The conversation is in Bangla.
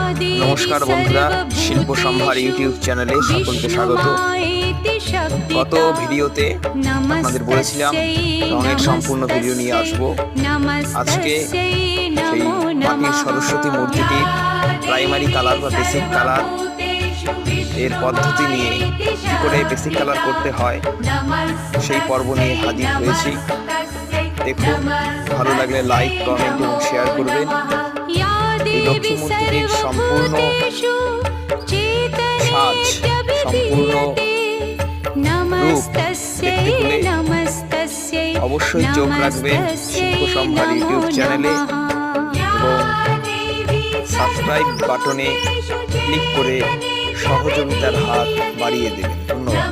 নমস্কার বন্ধুরা, শিল্প সম্ভার ইউটিউব চ্যানেলে সকলকে স্বাগত। গত ভিডিওতে আপনাদের বলেছিলাম রঙের সম্পূর্ণ ভিডিও নিয়ে আসবো। আজকে সেই মাটির সরস্বতী মূর্তিটির প্রাইমারি কালার বা বেসিক কালার এর পদ্ধতি নিয়ে কী করে বেসিক কালার করতে হয় সেই পর্ব নিয়ে হাজির হয়েছি। দেখুন, ভালো লাগলে লাইক, কমেন্ট এবং শেয়ার করবেন। এই লক্ষ্মী মূর্তিটির সম্পূর্ণ সাজ, সম্পূর্ণ রূপ দেখতে হলে অবশ্যই চোখ রাখবেন শিল্প সম্ভার ইউটিউব চ্যানেলে এবং সাবস্ক্রাইব বাটনে ক্লিক করে সহযোগিতার হাত বাড়িয়ে দেবেন। ধন্যবাদ।